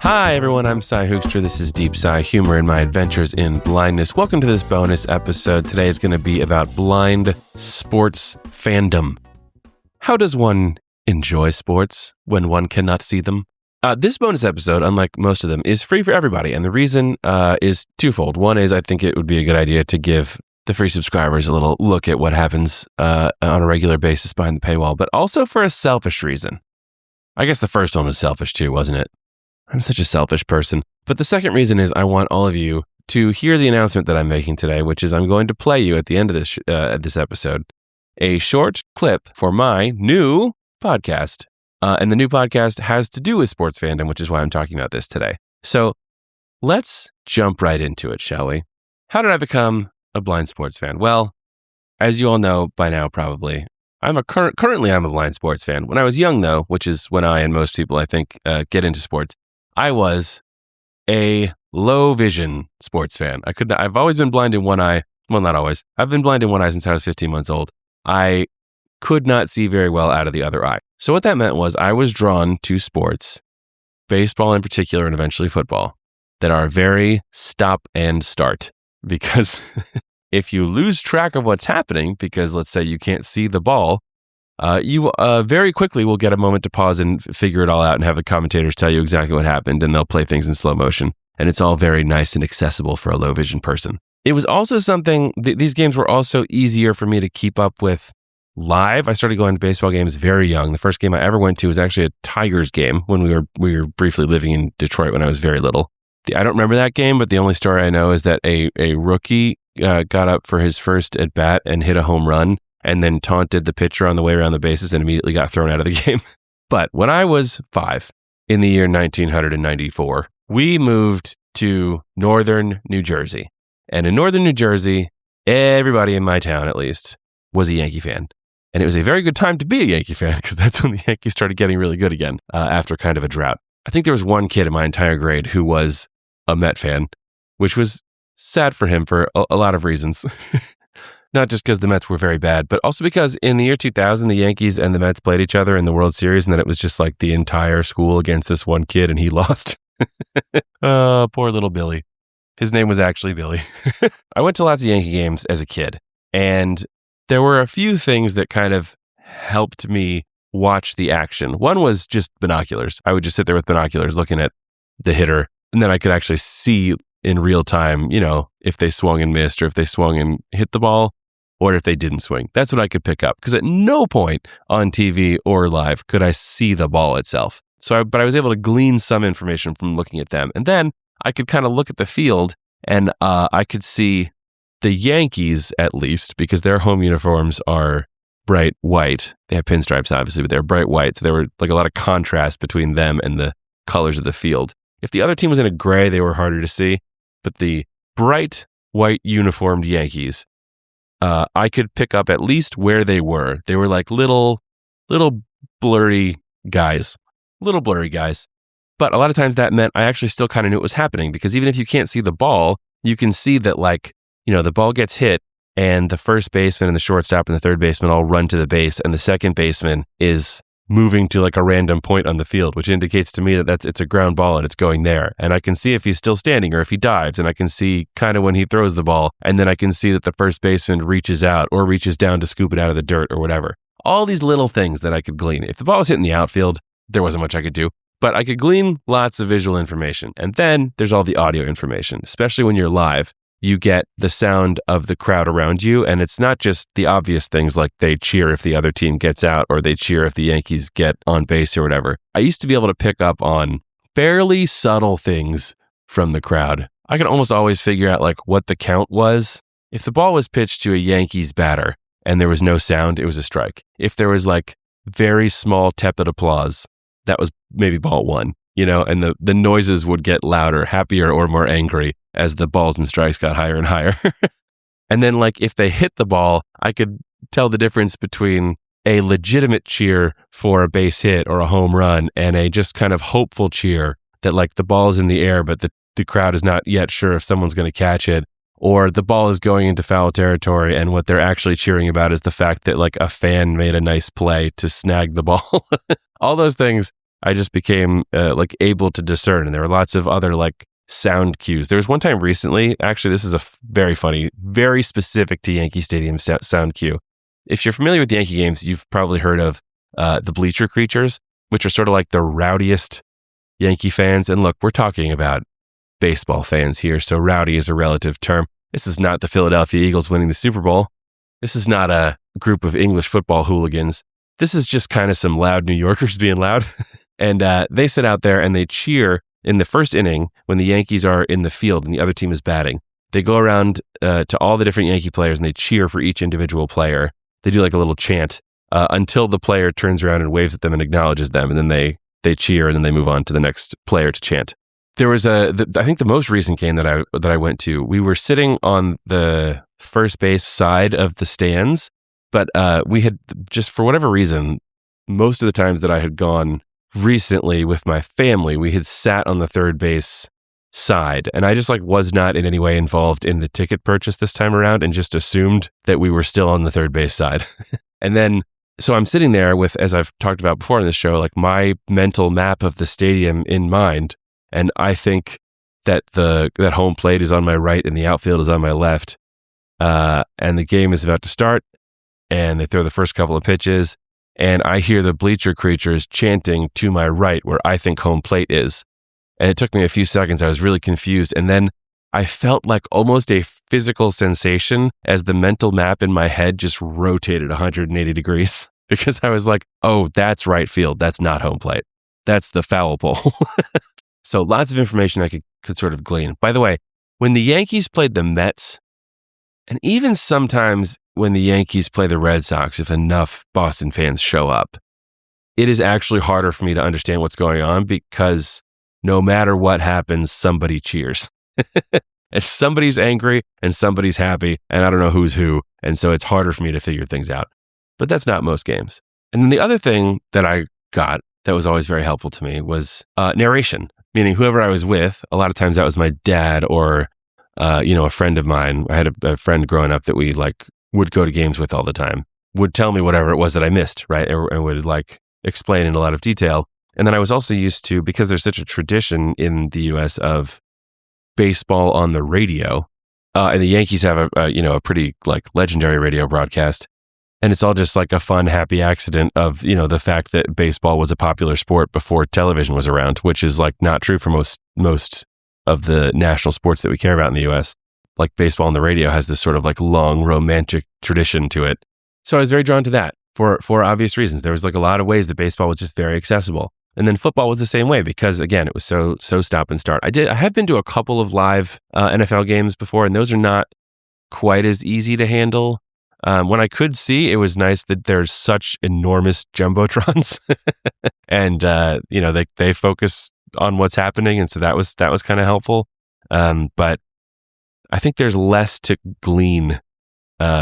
Hi everyone, I'm Cy Hoekstra. This is Deep Cy Humor in my adventures in blindness. Welcome to this bonus episode. Today is going to be about blind sports fandom. How does one enjoy sports when one cannot see them? This bonus episode, unlike most of them, is free for everybody. And the reason is twofold. One is I think it would be a good idea to give the free subscribers a little look at what happens on a regular basis behind the paywall, but also for a selfish reason. I guess the first one was selfish too, wasn't it? I'm such a selfish person. But the second reason is I want all of you to hear the announcement that I'm making today, which is I'm going to play you at the end of this episode a short clip for my new podcast. And the new podcast has to do with sports fandom, which is why I'm talking about this today. So let's jump right into it, shall we? How did I become a blind sports fan? Well, as you all know by now, probably, currently I'm a blind sports fan. When I was young, though, which is when I and most people, I think, get into sports, I was a low vision sports fan. I've always been blind in one eye. Well, not always. I've been blind in one eye since I was 15 months old. I could not see very well out of the other eye. So what that meant was I was drawn to sports, baseball in particular, and eventually football, that are very stop and start. Because if you lose track of what's happening, because let's say you can't see the ball, you very quickly will get a moment to pause and figure it all out and have the commentators tell you exactly what happened, and they'll play things in slow motion. And it's all very nice and accessible for a low vision person. It was also something, these games were also easier for me to keep up with live. I started going to baseball games very young. The first game I ever went to was actually a Tigers game when we were briefly living in Detroit when I was very little. I don't remember that game, but the only story I know is that a rookie got up for his first at bat and hit a home run, and then taunted the pitcher on the way around the bases and immediately got thrown out of the game. But when I was 5, in the year 1994, we moved to northern New Jersey. And in northern New Jersey, everybody in my town, at least, was a Yankee fan. And it was a very good time to be a Yankee fan because that's when the Yankees started getting really good again after kind of a drought. I think there was one kid in my entire grade who was a Met fan, which was sad for him for a lot of reasons. Not just because the Mets were very bad, but also because in the year 2000, the Yankees and the Mets played each other in the World Series, and then it was just like the entire school against this one kid, and he lost. Oh, poor little Billy. His name was actually Billy. I went to lots of Yankee games as a kid, and there were a few things that kind of helped me watch the action. One was just binoculars. I would just sit there with binoculars looking at the hitter, and then I could actually see in real time, if they swung and missed, or if they swung and hit the ball, or if they didn't swing. That's what I could pick up, because at no point on TV or live could I see the ball itself. But I was able to glean some information from looking at them. And then I could kind of look at the field, and I could see the Yankees, at least, because their home uniforms are bright white. They have pinstripes, obviously, but they're bright white. So there were like a lot of contrast between them and the colors of the field. If the other team was in a gray, they were harder to see. But the bright white uniformed Yankees, I could pick up at least where they were. They were like little blurry guys. But a lot of times that meant I actually still kind of knew what was happening, because even if you can't see the ball, you can see that the ball gets hit and the first baseman and the shortstop and the third baseman all run to the base, and the second baseman is moving to like a random point on the field, which indicates to me that it's a ground ball and it's going there. And I can see if he's still standing or if he dives, and I can see kind of when he throws the ball, and then I can see that the first baseman reaches out or reaches down to scoop it out of the dirt or whatever. All these little things that I could glean. If the ball was hitting the outfield, there wasn't much I could do, but I could glean lots of visual information. And then there's all the audio information, especially when you're live. You get the sound of the crowd around you, and it's not just the obvious things like they cheer if the other team gets out, or they cheer if the Yankees get on base or whatever. I used to be able to pick up on fairly subtle things from the crowd. I could almost always figure out like what the count was. If the ball was pitched to a Yankees batter and there was no sound, it was a strike. If there was like very small tepid applause, that was maybe ball one. And the noises would get louder, happier, or more angry as the balls and strikes got higher and higher. And then like if they hit the ball, I could tell the difference between a legitimate cheer for a base hit or a home run and a just kind of hopeful cheer that like the ball is in the air, but the crowd is not yet sure if someone's going to catch it, or the ball is going into foul territory and what they're actually cheering about is the fact that like a fan made a nice play to snag the ball. All those things I just became like able to discern. And there were lots of other like sound cues. There was one time recently, actually, this is very funny, very specific to Yankee Stadium sound cue. If you're familiar with Yankee games, you've probably heard of the bleacher creatures, which are sort of like the rowdiest Yankee fans. And look, we're talking about baseball fans here, so rowdy is a relative term. This is not the Philadelphia Eagles winning the Super Bowl. This is not a group of English football hooligans. This is just kind of some loud New Yorkers being loud. And they sit out there and they cheer in the first inning when the Yankees are in the field and the other team is batting. They go around to all the different Yankee players and they cheer for each individual player. They do like a little chant until the player turns around and waves at them and acknowledges them. And then they cheer and then they move on to the next player to chant. There was I think the most recent game that I went to, we were sitting on the first base side of the stands, but we had just, for whatever reason, most of the times that I had gone recently with my family, we had sat on the third base side, and I just like was not in any way involved in the ticket purchase this time around and just assumed that we were still on the third base side. And then so I'm sitting there with, as I've talked about before in this show, like my mental map of the stadium in mind. And I think that that home plate is on my right and the outfield is on my left. And the game is about to start and they throw the first couple of pitches and I hear the bleacher creatures chanting to my right where I think home plate is. And it took me a few seconds. I was really confused. And then I felt like almost a physical sensation as the mental map in my head just rotated 180 degrees because I was like, oh, that's right field. That's not home plate. That's the foul pole. So lots of information I could sort of glean. By the way, when the Yankees played the Mets, and even sometimes when the Yankees play the Red Sox, if enough Boston fans show up, it is actually harder for me to understand what's going on because no matter what happens, somebody cheers. And somebody's angry and somebody's happy, and I don't know who's who. And so it's harder for me to figure things out. But that's not most games. And then the other thing that I got that was always very helpful to me was narration. Meaning whoever I was with, a lot of times that was my dad or, a friend of mine. I had a friend growing up that we like would go to games with all the time, would tell me whatever it was that I missed, right? And would like explain in a lot of detail. And then I was also used to, because there's such a tradition in the US of baseball on the radio, and the Yankees have a pretty like legendary radio broadcast. And it's all just like a fun, happy accident of, the fact that baseball was a popular sport before television was around, which is like not true for most of the national sports that we care about in the US. Like baseball on the radio has this sort of like long romantic tradition to it. So I was very drawn to that for obvious reasons. There was like a lot of ways that baseball was just very accessible. And then football was the same way because again, it was so stop and start. I have been to a couple of live NFL games before, and those are not quite as easy to handle. When I could see, it was nice that there's such enormous jumbotrons, and they focus on what's happening, and so that was kind of helpful. But I think there's less to glean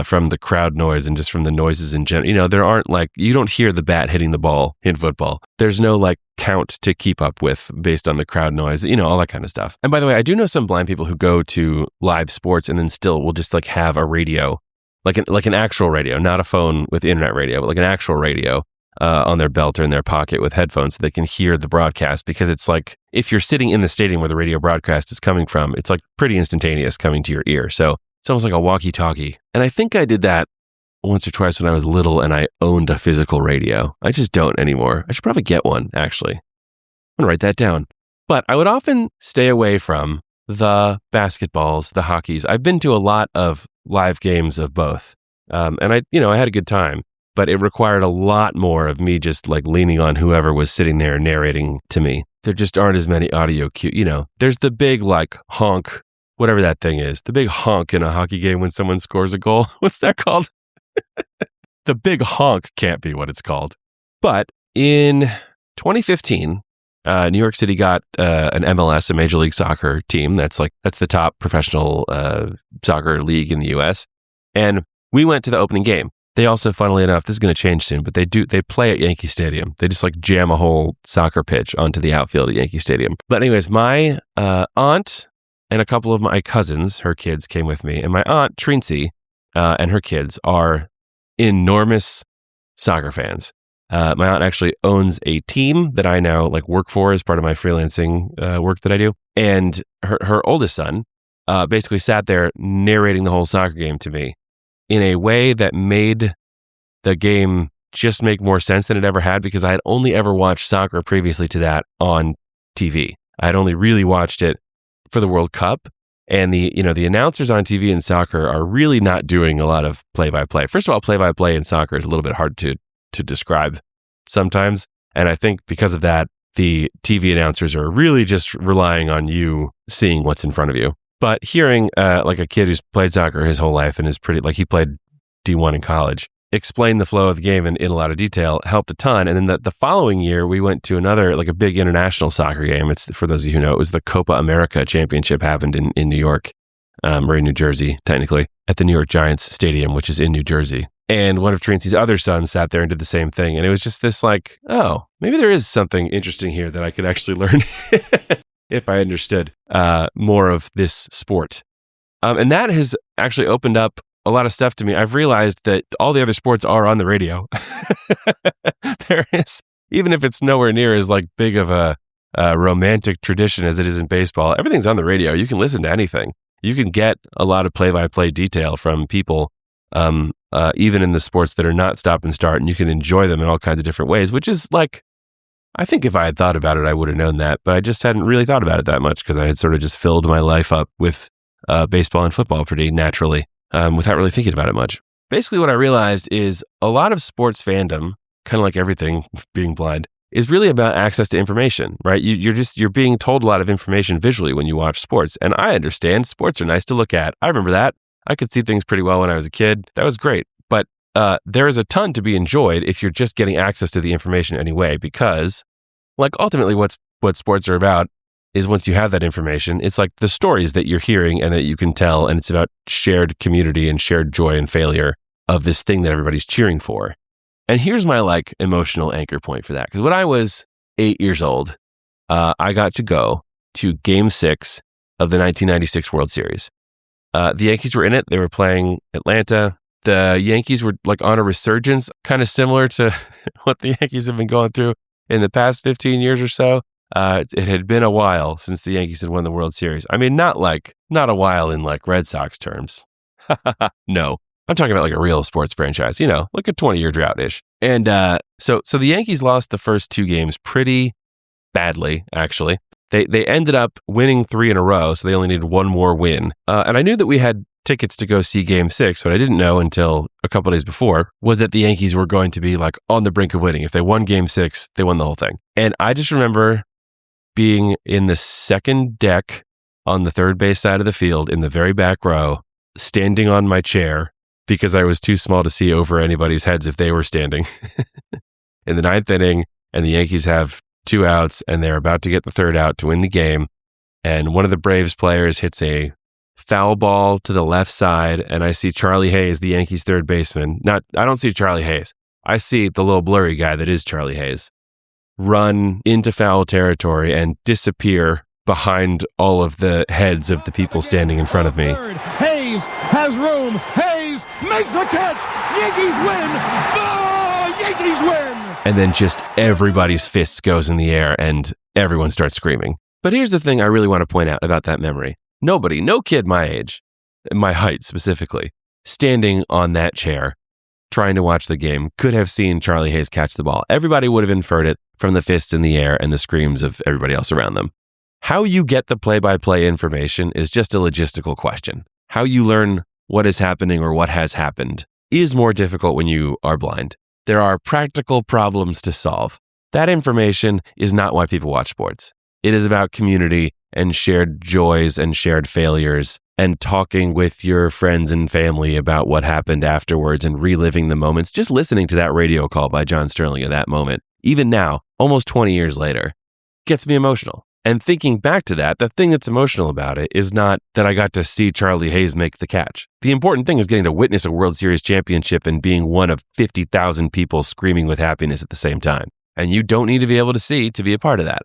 from the crowd noise and just from the noises in general. There aren't like, you don't hear the bat hitting the ball in football. There's no like count to keep up with based on the crowd noise, all that kind of stuff. And by the way, I do know some blind people who go to live sports and then still will just like have a radio. Like an actual radio, not a phone with internet radio, but like an actual radio on their belt or in their pocket with headphones so they can hear the broadcast, because it's like if you're sitting in the stadium where the radio broadcast is coming from, it's like pretty instantaneous coming to your ear. So it's almost like a walkie-talkie. And I think I did that once or twice when I was little and I owned a physical radio. I just don't anymore. I should probably get one, actually. I'm going to write that down. But I would often stay away from the basketballs, the hockeys. I've been to a lot of live games of both. And I had a good time, but it required a lot more of me just like leaning on whoever was sitting there narrating to me. There just aren't as many audio cues. There's the big like honk, whatever that thing is, the big honk in a hockey game when someone scores a goal. What's that called? The big honk can't be what it's called. But in 2015, New York City got an MLS, a Major League Soccer team. That's the top professional soccer league in the U.S. And we went to the opening game. They also, funnily enough, this is going to change soon, but they play at Yankee Stadium. They just like jam a whole soccer pitch onto the outfield at Yankee Stadium. But anyways, my aunt and a couple of my cousins, her kids, came with me. And my aunt, Trincy, and her kids are enormous soccer fans. My aunt actually owns a team that I now like work for as part of my freelancing work that I do. And her oldest son basically sat there narrating the whole soccer game to me in a way that made the game just make more sense than it ever had, because I had only ever watched soccer previously to that on TV. I had only really watched it for the World Cup. And the announcers on TV in soccer are really not doing a lot of play-by-play. First of all, play-by-play in soccer is a little bit hard to describe sometimes. And I think because of that, the TV announcers are really just relying on you seeing what's in front of you. But hearing like a kid who's played soccer his whole life and is pretty, like he played D1 in college, explain the flow of the game in a lot of detail helped a ton. And then the following year, we went to another, like a big international soccer game. It's, for those of you who know, it was the Copa America Championship, happened in New York, or in New Jersey, technically, at the New York Giants Stadium, which is in New Jersey. And one of Tracy's other sons sat there and did the same thing. And it was just this like, oh, maybe there is something interesting here that I could actually learn if I understood more of this sport. And that has actually opened up a lot of stuff to me. I've realized that all the other sports are on the radio. There is, even if it's nowhere near as like big of a romantic tradition as it is in baseball, everything's on the radio. You can listen to anything. You can get a lot of play-by-play detail from people, even in the sports that are not stop and start, and you can enjoy them in all kinds of different ways, which is like, I think if I had thought about it, I would have known that, but I just hadn't really thought about it that much because I had sort of just filled my life up with baseball and football pretty naturally. Without really thinking about it much. Basically, what I realized is a lot of sports fandom, kind of like everything being blind, is really about access to information, right? You're being told a lot of information visually when you watch sports. And I understand sports are nice to look at. I remember that. I could see things pretty well when I was a kid. That was great. But there is a ton to be enjoyed if you're just getting access to the information anyway, because like ultimately what sports are about is once you have that information, it's like the stories that you're hearing and that you can tell, and it's about shared community and shared joy and failure of this thing that everybody's cheering for. And here's my like emotional anchor point for that. Because when I was 8 years old, I got to go to Game 6 of the 1996 World Series. The Yankees were in it. They were playing Atlanta. The Yankees were like on a resurgence, kind of similar to what the Yankees have been going through in the past 15 years or so. It had been a while since the Yankees had won the World Series. I mean, not a while in like Red Sox terms. No, I'm talking about like a real sports franchise, like a 20-year drought-ish. And so the Yankees lost the first two games pretty badly, actually. They ended up winning 3 in a row, so they only needed one more win. And I knew that we had tickets to go see Game 6. What I didn't know until a couple of days before was that the Yankees were going to be like on the brink of winning. If they won Game 6, they won the whole thing. And I just remember being in the second deck on the third base side of the field in the very back row, standing on my chair because I was too small to see over anybody's heads if they were standing in the ninth inning, and the Yankees have 2 outs and they're about to get the third out to win the game. And one of the Braves players hits a foul ball to the left side, and I see Charlie Hayes, the Yankees third baseman. I don't see Charlie Hayes. I see the little blurry guy that is Charlie Hayes run into foul territory and disappear behind all of the heads of the people standing in front of me. Hayes has room. Hayes makes the catch. Yankees win. The Yankees win. And then just everybody's fists goes in the air and everyone starts screaming. But here's the thing I really want to point out about that memory. Nobody, no kid my age, my height specifically, standing on that chair trying to watch the game could have seen Charlie Hayes catch the ball. Everybody would have inferred it from the fists in the air and the screams of everybody else around them. How you get the play-by-play information is just a logistical question. How you learn what is happening or what has happened is more difficult when you are blind. There are practical problems to solve. That information is not why people watch sports. It is about community and shared joys and shared failures and talking with your friends and family about what happened afterwards and reliving the moments. Just listening to that radio call by John Sterling at that moment, even now, almost 20 years later, gets me emotional. And thinking back to that, the thing that's emotional about it is not that I got to see Charlie Hayes make the catch. The important thing is getting to witness a World Series championship and being one of 50,000 people screaming with happiness at the same time. And you don't need to be able to see to be a part of that.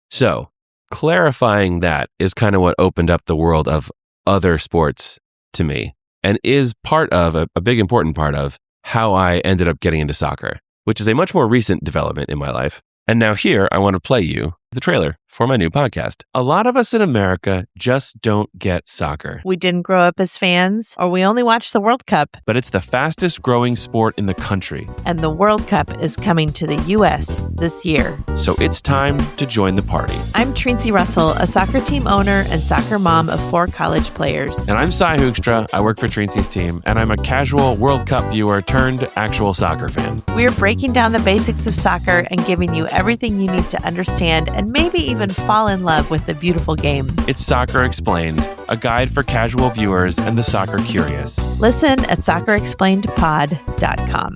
So, clarifying that is kind of what opened up the world of other sports to me and is part of, a big important part of, how I ended up getting into soccer. which is a much more recent development in my life. And now here, I want to play you the trailer for my new podcast. A lot of us in America just don't get soccer. We didn't grow up as fans, or we only watched the World Cup. But it's the fastest growing sport in the country. And the World Cup is coming to the U.S. this year. So it's time to join the party. I'm Tracey Russell, a soccer team owner and soccer mom of 4 college players. And I'm Cy Hoogstra. I work for Tracey's team, and I'm a casual World Cup viewer turned actual soccer fan. We're breaking down the basics of soccer and giving you everything you need to understand and maybe even fall in love with the beautiful game. It's Soccer Explained, a guide for casual viewers and the soccer curious. Listen at soccerexplainedpod.com.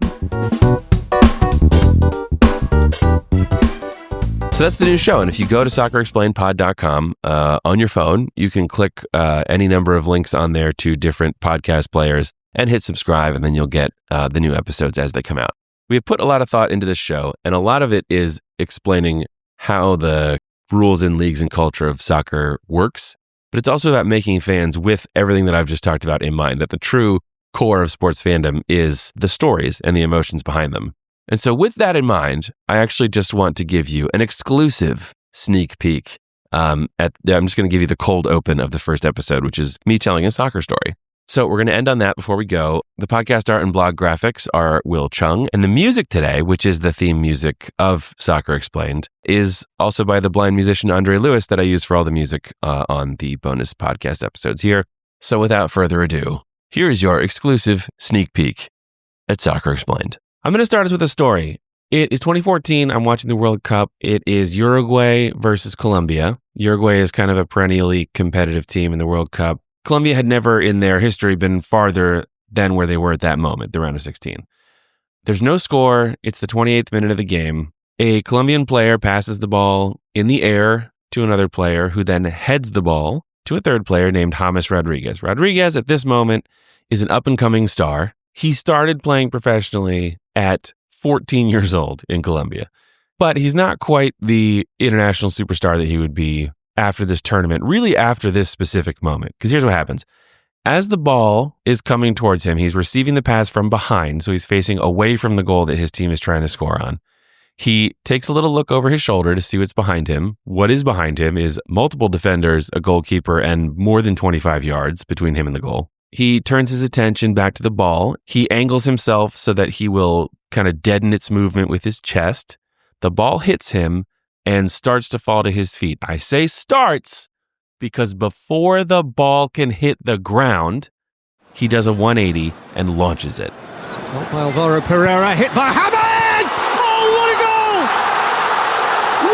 So that's the new show. And if you go to soccerexplainedpod.com on your phone, you can click any number of links on there to different podcast players and hit subscribe, and then you'll get the new episodes as they come out. We have put a lot of thought into this show, and a lot of it is explaining how the rules and leagues and culture of soccer works, but it's also about making fans with everything that I've just talked about in mind, that the true core of sports fandom is the stories and the emotions behind them. And so with that in mind, I actually just want to give you an exclusive sneak peek. I'm just going to give you the cold open of the first episode, which is me telling a soccer story. So we're going to end on that before we go. The podcast art and blog graphics are Will Chung. And the music today, which is the theme music of Soccer Explained, is also by the blind musician Andre Lewis that I use for all the music on the bonus podcast episodes here. So without further ado, here is your exclusive sneak peek at Soccer Explained. I'm going to start us with a story. It is 2014. I'm watching the World Cup. It is Uruguay versus Colombia. Uruguay is kind of a perennially competitive team in the World Cup. Colombia had never in their history been farther than where they were at that moment, the round of 16. There's no score. It's the 28th minute of the game. A Colombian player passes the ball in the air to another player who then heads the ball to a third player named James Rodriguez. Rodriguez at this moment is an up-and-coming star. He started playing professionally at 14 years old in Colombia, but he's not quite the international superstar that he would be after this tournament, really after this specific moment. Because here's what happens. As the ball is coming towards him, he's receiving the pass from behind, so he's facing away from the goal that his team is trying to score on. He takes a little look over his shoulder to see what's behind him. What is behind him is multiple defenders, a goalkeeper, and more than 25 yards between him and the goal. He turns his attention back to the ball. He angles himself so that he will kind of deaden its movement with his chest. The ball hits him and starts to fall to his feet. I say starts because before the ball can hit the ground, he does a 180 and launches it. Not by Alvaro Pereira, hit by James! Oh, what a goal!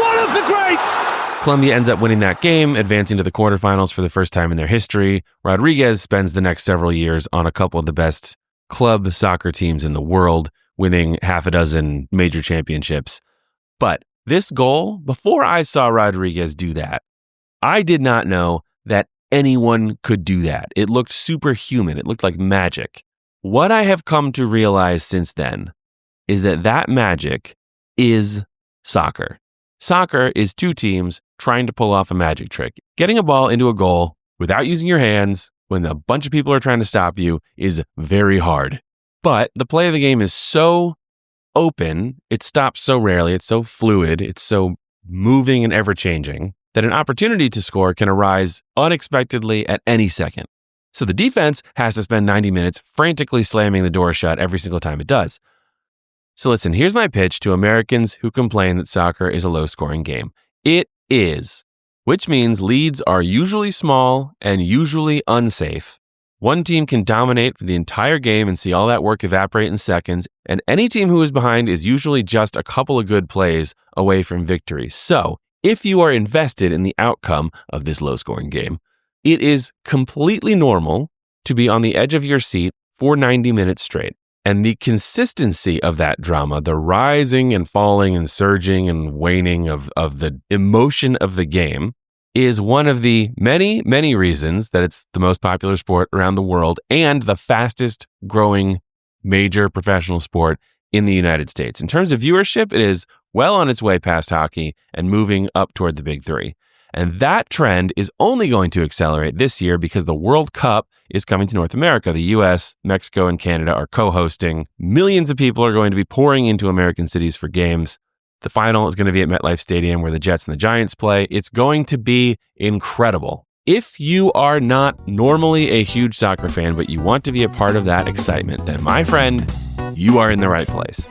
One of the greats! Colombia ends up winning that game, advancing to the quarterfinals for the first time in their history. Rodriguez spends the next several years on a couple of the best club soccer teams in the world, winning half a dozen major championships. But this goal, before I saw Rodriguez do that, I did not know that anyone could do that. It looked superhuman. It looked like magic. What I have come to realize since then is that that magic is soccer. Soccer is 2 teams trying to pull off a magic trick. Getting a ball into a goal without using your hands when a bunch of people are trying to stop you is very hard. But the play of the game is so open, it stops so rarely, it's so fluid, it's so moving and ever-changing that an opportunity to score can arise unexpectedly at any second. So the defense has to spend 90 minutes frantically slamming the door shut every single time it does. So listen, here's my pitch to Americans who complain that soccer is a low-scoring game. It is, which means leads are usually small and usually unsafe. One team can dominate for the entire game and see all that work evaporate in seconds, and any team who is behind is usually just a couple of good plays away from victory. So, if you are invested in the outcome of this low-scoring game, it is completely normal to be on the edge of your seat for 90 minutes straight. And the consistency of that drama, the rising and falling and surging and waning of the emotion of the game, is one of the many, many reasons that it's the most popular sport around the world and the fastest growing major professional sport in the United States. In terms of viewership, it is well on its way past hockey and moving up toward the big 3. And that trend is only going to accelerate this year because the World Cup is coming to North America. The US, Mexico, and Canada are co-hosting. Millions of people are going to be pouring into American cities for games. The final is going to be at MetLife Stadium where the Jets and the Giants play. It's going to be incredible. If you are not normally a huge soccer fan, but you want to be a part of that excitement, then my friend, you are in the right place.